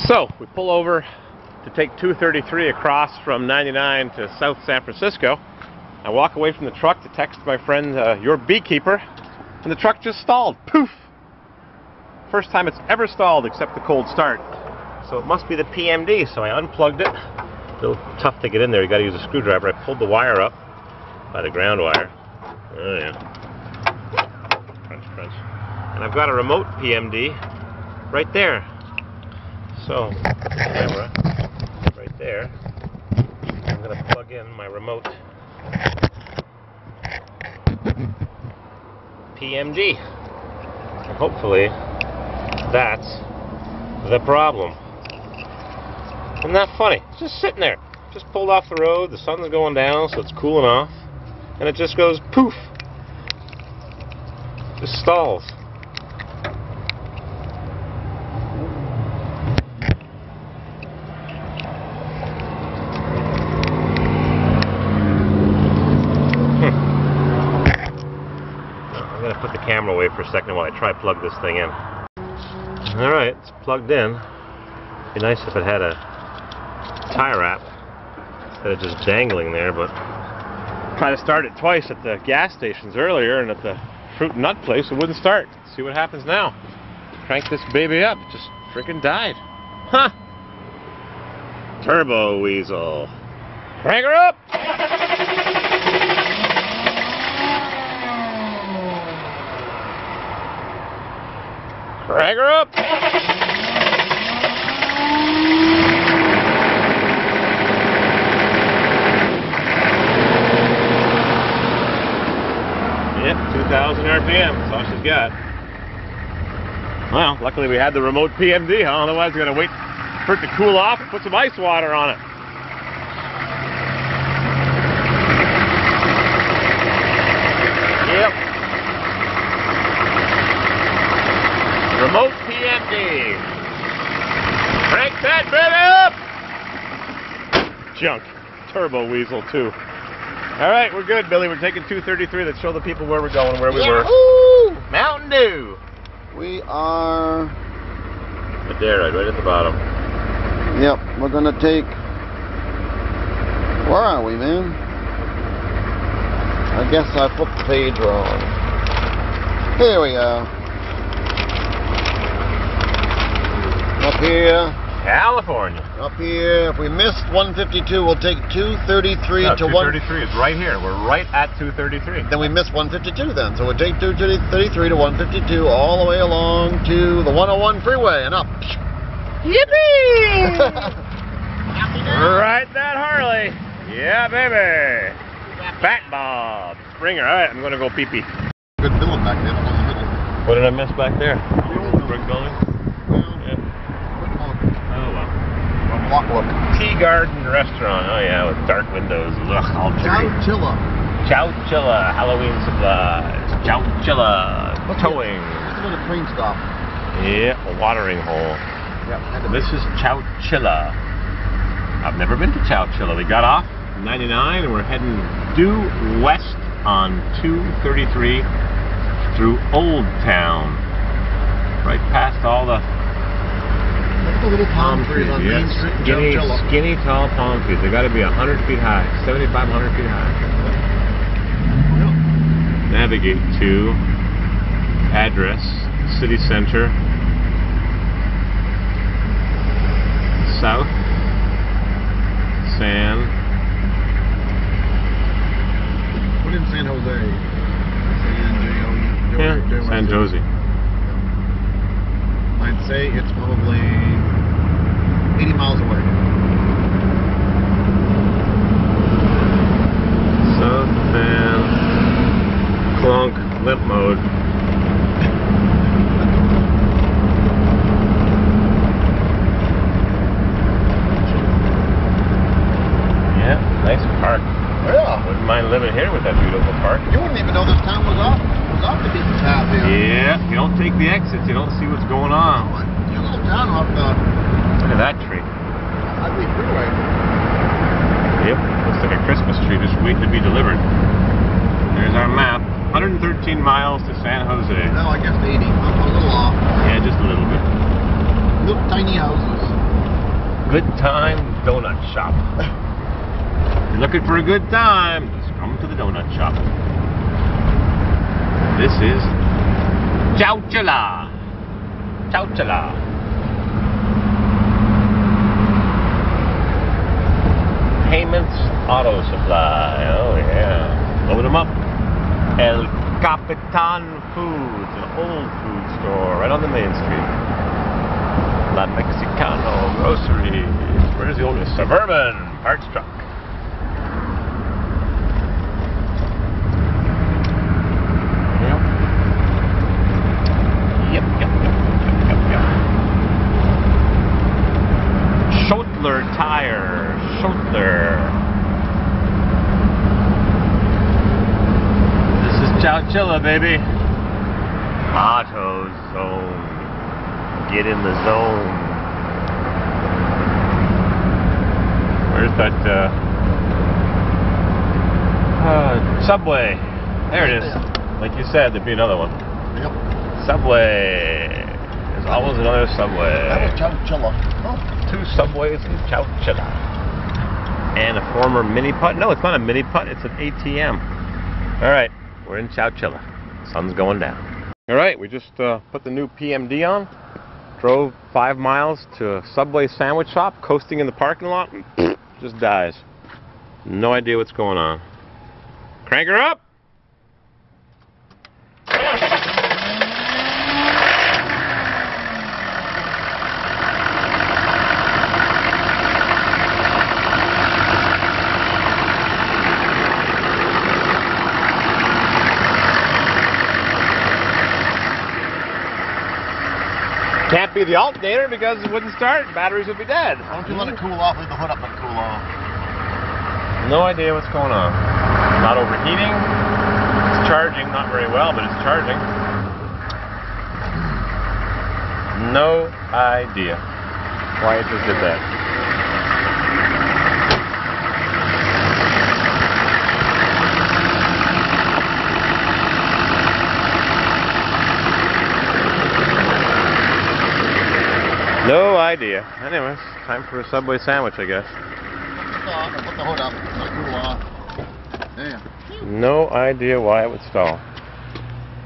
So we pull over to take 233 across from 99 to South San Francisco. I walk away from the truck to text my friend, your beekeeper, and the truck just stalled. Poof! First time it's ever stalled except the cold start. So it must be the PMD, so I unplugged it. A little tough to get in there, you gotta use a screwdriver. I pulled the wire up by the ground wire. Oh yeah. Crunch, crunch. And I've got a remote PMD right there. So, the camera right there. I'm gonna plug in my remote PMD. And hopefully that's the problem. Isn't that funny? It's just sitting there. Just pulled off the road, the sun's going down, so it's cooling off. And it just goes poof. Just stalls. I'm going to put the camera away for a second while I try to plug this thing in. Alright, it's plugged in. It'd be nice if it had a tie wrap instead of just dangling there, but tried to start it twice at the gas stations earlier and at the fruit and nut place, it wouldn't start. See what happens now. Crank this baby up, it just freaking died. Huh! TurboWeasel. Crank her up! Crank her up! Yep, 2,000 RPM, that's all she's got. Well, luckily we had the remote PMD, huh? Otherwise we're going to wait for it to cool off and put some ice water on it. Yep. Remote PMD. Crank that baby up! Junk. TurboWeasel too. Alright, we're good, Billy. We're taking 233. Let's show the people where we're going, where we were. Ooh! Mountain Dew! We are... Madeira, right at the bottom. Yep, we're gonna take... Where are we, man? I guess I flipped the page wrong. Here we go. Up here. California. Up here. If we missed 152, we'll take 233 to 233 is right here. We're right at 233. Then we missed 152 then. So we'll take 233 to 152 all the way along to the 101 freeway and up. Yippee! Ride that Harley. Yeah, baby. Fat Bob. Springer. All right, I'm going to go pee-pee. Good building back there. What did I miss back there? The old brick building? Walk look. Tea Garden Restaurant. Oh yeah, with dark windows. Ugh, all dirty. Chowchilla. Chowchilla. Halloween supplies. Chowchilla. Towing. Just a little train stop. Yeah, a watering hole. Yep. This is Chowchilla. I've never been to Chowchilla. We got off 99 and we're heading due west on 233 through Old Town. Right past all the the little palm trees on Main Street. Skinny, tall palm trees. They got to be 100 feet high, 7,500 feet high. Yep. Navigate to address, city center, South San. Put in San Jose. San Jose. I'd say it's probably 80 miles away. South San Clunk limp mode. Yeah, nice park. Yeah. Wouldn't mind living here with that beautiful park. You wouldn't even know this town was off the beaten path here. Yeah, you don't take the exits, you don't see what's going on. Your little town off the... Look at that tree. Ugly freeway. Yep, looks like a Christmas tree just waiting to be delivered. There's our map. 113 miles to San Jose. No, I guess 80. I'm a little off. Yeah, just a little bit. Little tiny houses. Good Time Donut Shop. If you're looking for a good time, just come to the donut shop. This is Chowchilla. Chowchilla. Payments Auto Supply. Oh yeah. Load them up. El Capitan Foods, an old food store right on the main street. La Mexicano Groceries. Where's the oldest? Suburban Parts Truck. Yep. Schottler Tire. Schottler. This is Chowchilla, baby. AutoZone. Get in the zone. Where's that Subway? There it is. Like you said, there'd be another one. Yep. Subway. There's always another Subway. That was Chowchilla. Oh. 2 Subways in Chowchilla. And a former mini putt. No, it's not a mini putt, it's an ATM. Alright, we're in Chowchilla. Sun's going down. Alright, we just put the new PMD on. Drove 5 miles to a Subway sandwich shop, coasting in the parking lot, and just dies. No idea what's going on. Crank her up! Can't be the alternator because it wouldn't start. Batteries would be dead. Why don't you let it cool off? Leave the hood up and cool off. No idea what's going on. Not overheating. It's charging, not very well, but it's charging. No idea why it just did that. No idea. Anyways, time for a Subway sandwich, I guess. Put the hood up. Let it cool off. There. No idea why it would stall.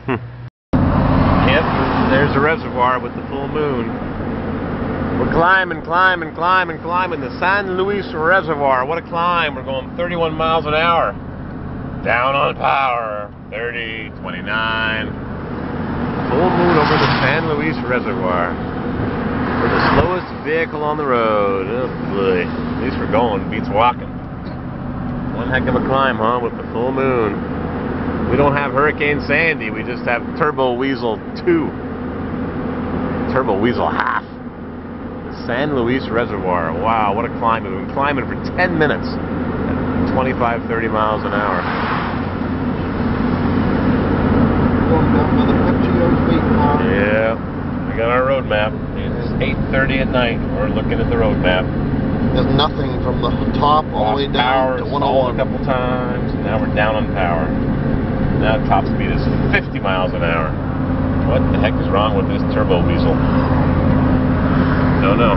Yep, there's the reservoir with the full moon. We're climbing the San Luis Reservoir. What a climb. We're going 31 miles an hour. Down on power. 30, 29. Full moon over the San Luis Reservoir. We're the slowest vehicle on the road. Oh boy. At least we're going. Beats walking. One heck of a climb, huh? With the full moon. We don't have Hurricane Sandy. We just have TurboWeasel 2. TurboWeasel half. The San Luis Reservoir. Wow, what a climb. We've been climbing for 10 minutes at 25, 30 miles an hour. Yeah. We got our road map. It's 8:30 at night. We're looking at the road map. There's nothing from the top all the way down to 101. A couple times. Now we're down on power. Now top speed is 50 miles an hour. What the heck is wrong with this TurboWeasel? Don't know.